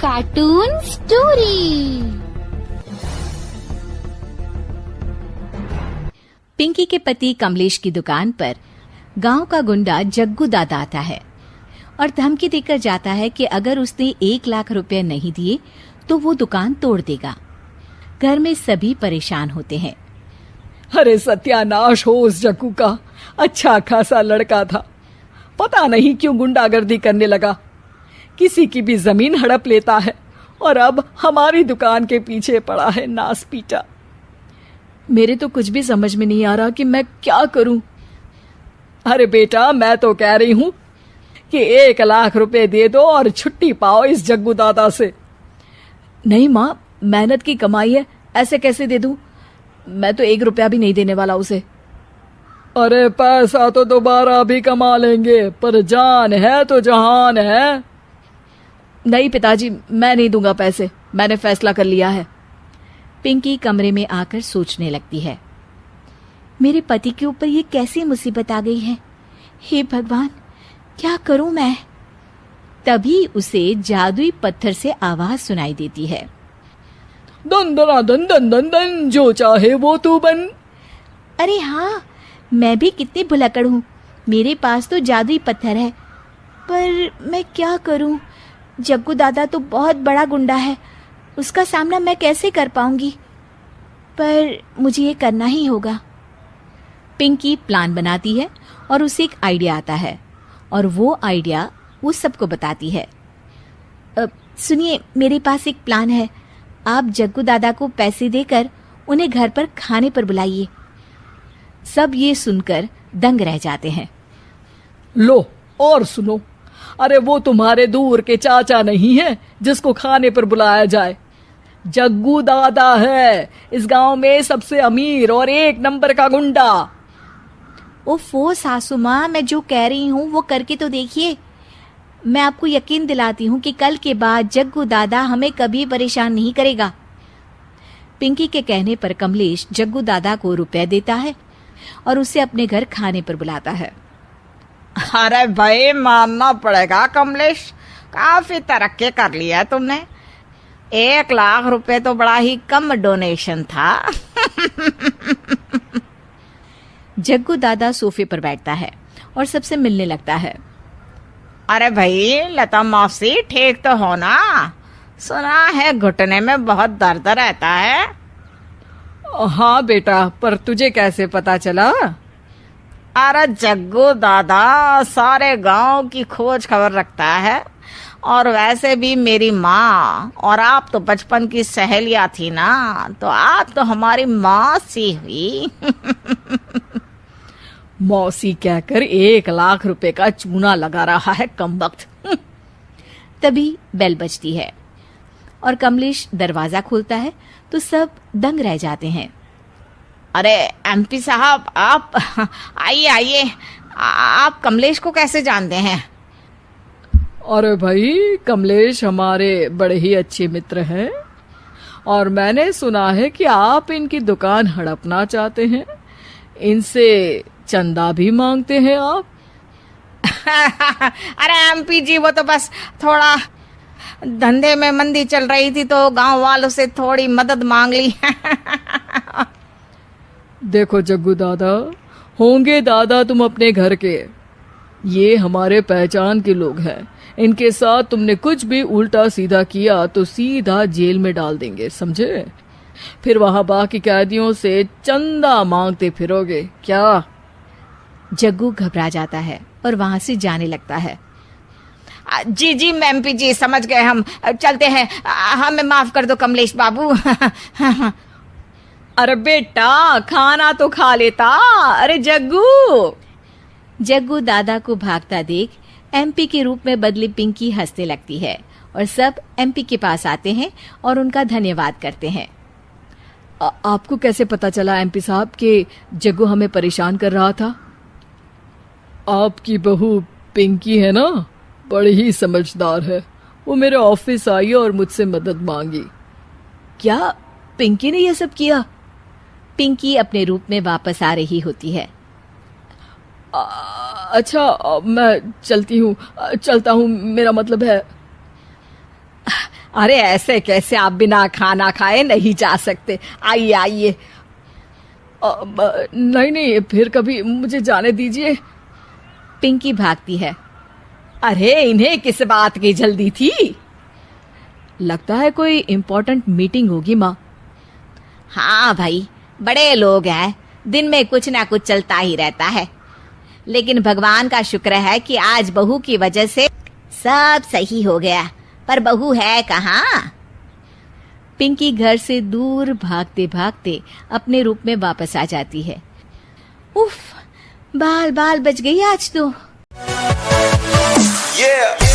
Cartoon story. Pinky के पति कमलेश की दुकान पर गांव का गुंडा जग्गू दादा आता है और धमकी देकर जाता है कि अगर उसने 1 लाख रुपए नहीं दिए तो वो दुकान तोड़ देगा। घर में सभी परेशान होते हैं। अरे सत्यानाश हो उस जग्गू का, अच्छा खासा लड़का था, पता नहीं क्यों गुंडागर्दी करने लगा। किसी की भी जमीन हड़प लेता है और अब हमारी दुकान के पीछे पड़ा है नास पीटा। मेरे तो कुछ भी समझ में नहीं आ रहा कि मैं क्या करूं। अरे बेटा, मैं तो कह रही हूं कि 1 लाख रुपए दे दो और छुट्टी पाओ इस जग्गू दादा से। नहीं माँ, मेहनत की कमाई है, ऐसे कैसे दे दूं? मैं तो 1 रुपया भी नहीं देने वाला उसे। अरे पैसा तो दोबारा भी कमा लेंगे, पर जान है तो जहान है। नहीं पिताजी, मैं नहीं दूंगा पैसे, मैंने फैसला कर लिया है। पिंकी कमरे में आकर सोचने लगती है, मेरे पति के ऊपर ये कैसी मुसीबत आ गई है। हे भगवान, क्या करूं मैं? तभी उसे जादुई पत्थर से आवाज सुनाई देती है, दन दना दन दन दन दन, जो चाहे वो तू बन। अरे हाँ, मैं भी कितनी भुलक्कड़ हूँ, मेरे पास तो जादुई पत्थर है, पर मैं क्या करूं? जग्गू दादा तो बहुत बड़ा गुंडा है, उसका सामना मैं कैसे कर पाऊंगी? पर मुझे ये करना ही होगा। पिंकी प्लान बनाती है और उसे एक आइडिया आता है और वो आइडिया वो सबको बताती है। सुनिए, मेरे पास एक प्लान है। आप जग्गू दादा को पैसे देकर उन्हें घर पर खाने पर बुलाइए। सब ये सुनकर दंग रह जाते हैं। लो और सुनो, अरे वो तुम्हारे दूर के चाचा नहीं है जिसको खाने पर बुलाया जाए। जग्गू दादा है इस गांव में सबसे अमीर और 1 नंबर का गुंडा। ओफो सासू माँ, मैं जो कह रही हूँ वो करके तो देखिए। मैं आपको यकीन दिलाती हूँ कि कल के बाद जग्गू दादा हमें कभी परेशान नहीं करेगा। पिंकी के कहने पर कमलेश जग्गू दादा को रुपए देता है और उसे अपने घर खाने पर बुलाता है। अरे भाई, मानना पड़ेगा कमलेश, काफी तरक्की कर लिया तुमने। 1 लाख रुपए तो बड़ा ही कम डोनेशन था। जग्गू दादा सोफे पर बैठता है और सबसे मिलने लगता है। अरे भाई, लता मौसी ठीक तो हो ना? सुना है घुटने में बहुत दर्द रहता है। हाँ बेटा, पर तुझे कैसे पता चला? अरे जग्गू दादा सारे गांव की खोज खबर रखता है, और वैसे भी मेरी माँ और आप तो बचपन की सहेलियां थी ना, तो आप तो हमारी मौसी हुई। मौसी कहकर 1 लाख रुपए का चूना लगा रहा है कमबख्त। तभी बेल बजती है और कमलेश दरवाजा खोलता है तो सब दंग रह जाते हैं। अरे एमपी साहब, आप आइए आइए। आप कमलेश को कैसे जानते हैं? अरे भाई, कमलेश हमारे बड़े ही अच्छे मित्र हैं और मैंने सुना है कि आप इनकी दुकान हड़पना चाहते हैं, इनसे चंदा भी मांगते हैं आप। अरे एमपी जी, वो तो बस थोड़ा धंधे में मंदी चल रही थी तो गांव वालों से थोड़ी मदद मांग ली। देखो जग्गू दादा, होंगे दादा तुम अपने घर के, ये हमारे पहचान के लोग हैं। इनके साथ तुमने कुछ भी उल्टा सीधा किया तो सीधा जेल में डाल देंगे, समझे? फिर वहां बाकी कैदियों से चंदा मांगते फिरोगे क्या? जग्गू घबरा जाता है और वहां से जाने लगता है। जी जी एमपी जी, समझ गए, हम चलते हैं। हमें माफ कर दो कमलेश बाबू। अरे बेटा, खाना तो खा लेता। अरे जग्गू। जग्गू दादा को भागता देख एमपी के रूप में बदली पिंकी हंसने लगती है और सब एमपी के पास आते हैं और उनका धन्यवाद करते हैं। आपको कैसे पता चला एमपी साहब कि जग्गू हमें परेशान कर रहा था? आपकी बहू पिंकी है ना, बड़ी ही समझदार है। वो मेरे ऑफिस आई और मुझसे मदद मांगी। क्या पिंकी ने यह सब किया? पिंकी अपने रूप में वापस आ रही होती है। अच्छा, मैं चलता हूँ, मेरा मतलब है। अरे ऐसे कैसे, आप बिना खाना खाए नहीं जा सकते, आइए आइए। नहीं नहीं, फिर कभी मुझे जाने दीजिए। पिंकी भागती है। अरे इन्हें किस बात की जल्दी थी? लगता है कोई इम्पोर्टेंट मीटिंग होगी माँ। हाँ भाई, बड़े लोग हैं, दिन में कुछ ना कुछ चलता ही रहता है। लेकिन भगवान का शुक्र है कि आज बहू की वजह से सब सही हो गया। पर बहू है कहाँ? पिंकी घर से दूर भागते भागते अपने रूप में वापस आ जाती है। उफ, बाल बाल बच गई आज तो। Yeah.